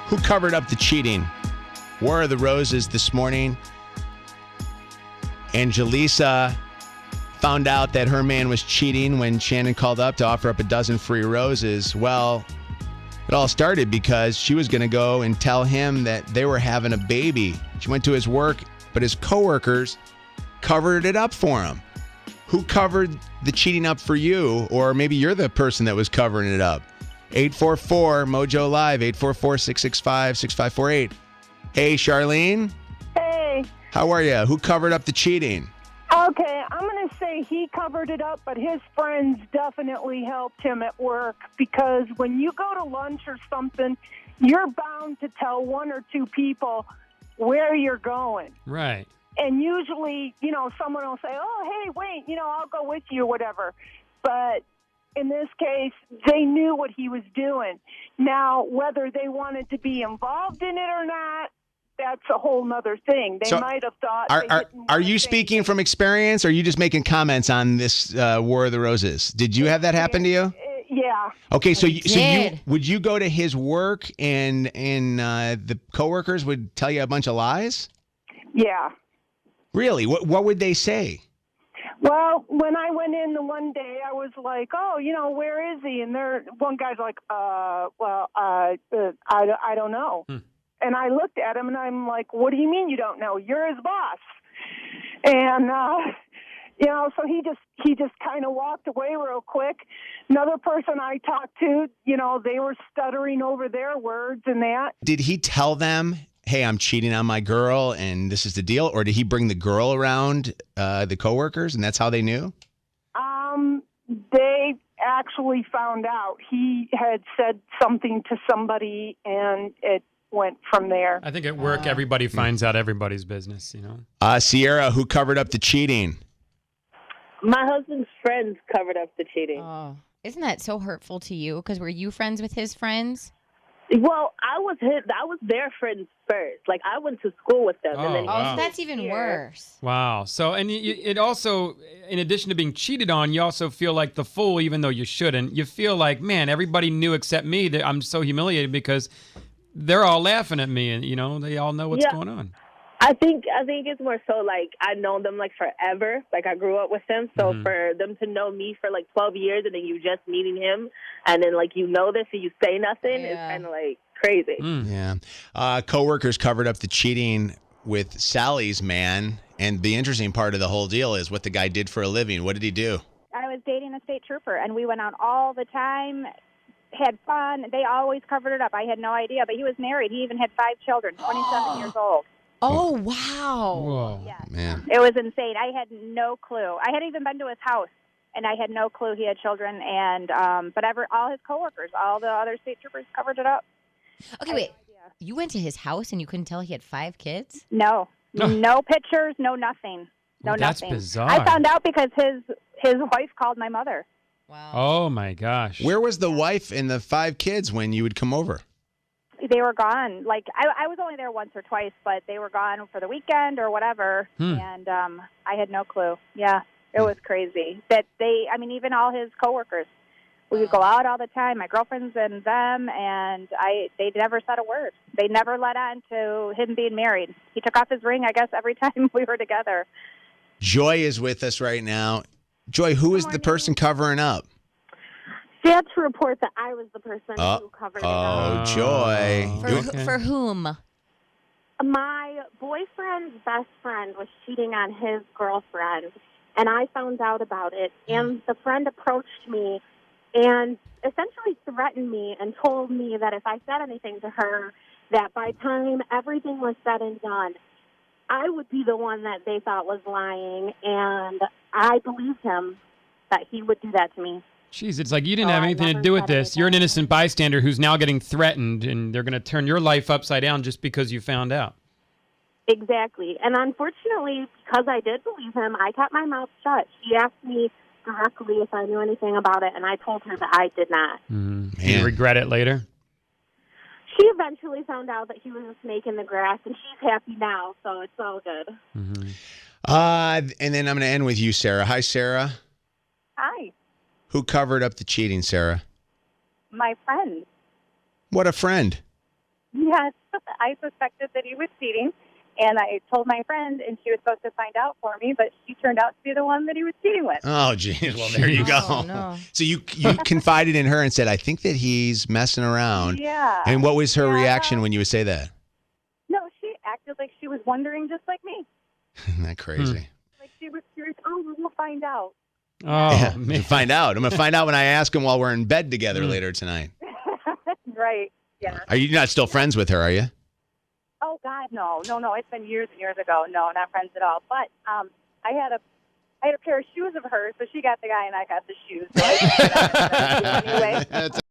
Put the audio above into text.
Who covered up the cheating? War of the Roses this morning. Angelisa found out that her man was cheating when Shannon called up to offer up a dozen free roses. Well, it all started because she was going to go and tell him that they were having a baby. She went to his work, but his coworkers covered it up for him. Who covered the cheating up for you? Or maybe you're the person that was covering it up. 844-MOJO Live, 844-665-6548. Hey, Charlene. Hey. How are you? Who covered up the cheating? Okay, I'm going to say he covered it up, but his friends definitely helped him at work because when you go to lunch or something, you're bound to tell one or two people where you're going. Right. And usually, someone will say, oh, hey, wait, I'll go with you or whatever. But in this case, they knew what he was doing. Now, whether they wanted to be involved in it or not, that's a whole nother thing. They might have thought. Are you speaking from experience, or are you just making comments on this War of the Roses? Did you have that happen to you? Yeah. Okay, so would you go to his work and the coworkers would tell you a bunch of lies? Yeah. Really? What would they say? Well, when I went in the one day, I was like, oh, where is he? And one guy's like, I don't know. And I looked at him and I'm like, what do you mean you don't know? You're his boss. And, so he just kind of walked away real quick. Another person I talked to, they were stuttering over their words and that. Did he tell them, hey, I'm cheating on my girl and this is the deal? Or did he bring the girl around the coworkers and that's how they knew? They actually found out. He had said something to somebody and it went from there. I think at work, everybody finds out everybody's business, Sierra, who covered up the cheating? My husband's friends covered up the cheating. Oh, isn't that so hurtful to you? Because were you friends with his friends? Well, I was their friends first. Like, I went to school with them. And then so that's even worse. Wow. So, and it also, in addition to being cheated on, you also feel like the fool, even though you shouldn't. You feel like, man, everybody knew except me. That I'm so humiliated because they're all laughing at me, and they all know what's going on. I think it's more so like I've known them like forever. Like I grew up with them, so for them to know me for like 12 years, and then you just meeting him, and then like this and you say nothing is kind of like crazy. Yeah, coworkers covered up the cheating with Sally's man, and the interesting part of the whole deal is what the guy did for a living. What did he do? I was dating a state trooper, and we went out all the time. Had fun. They always covered it up. I had no idea, but he was married. He even had 5 children, 27 years old. Oh, wow. Whoa. Yeah. Man. It was insane. I had no clue. I hadn't even been to his house, and I had no clue he had children. And but all his coworkers, all the other state troopers covered it up. Okay, wait. You went to his house and you couldn't tell he had 5 kids? No. No pictures, no nothing. No nothing. That's bizarre. I found out because his wife called my mother. Wow. Oh, my gosh. Where was the wife and the 5 kids when you would come over? They were gone. Like I was only there once or twice, but they were gone for the weekend or whatever. And I had no clue. Yeah, it was crazy. That even all his coworkers, we would go out all the time. My girlfriends and them, and they never said a word. They never let on to him being married. He took off his ring, I guess, every time we were together. Joy is with us right now. Joy, who is the person covering up? Sad to report that I was the person who covered it up. Oh, Joy. For whom? My boyfriend's best friend was cheating on his girlfriend, and I found out about it. And the friend approached me and essentially threatened me and told me that if I said anything to her, that by the time everything was said and done, I would be the one that they thought was lying, and I believed him that he would do that to me. Jeez, it's like you didn't have anything to do with this. You're an innocent bystander who's now getting threatened, and they're going to turn your life upside down just because you found out. Exactly. And unfortunately, because I did believe him, I kept my mouth shut. She asked me directly if I knew anything about it, and I told her that I did not. Do you regret it later? She eventually found out that he was a snake in the grass, and she's happy now, so it's all good. And then I'm going to end with you, Sarah. Hi, Sarah. Hi, Who covered up the cheating, Sarah? my friend. What a friend. Yes, I suspected that he was cheating, and I told my friend, and she was supposed to find out for me, but she turned out to be the one that he was cheating with. Oh, geez. Well, there you go. Oh, no. So you confided in her and said, I think that he's messing around. Yeah. And what was her Yeah, reaction when you would say that? No, she acted like she was wondering just like me. Isn't that crazy? Like she was curious, we'll find out. Oh, Yeah, man. find out. I'm going to find out when I ask him while we're in bed together later tonight. Right, yeah. Are you not still friends with her, are you? Oh, God, no. It's been years and years ago. No, not friends at all. But I had a pair of shoes of hers, so she got the guy and I got the shoes. So I anyway.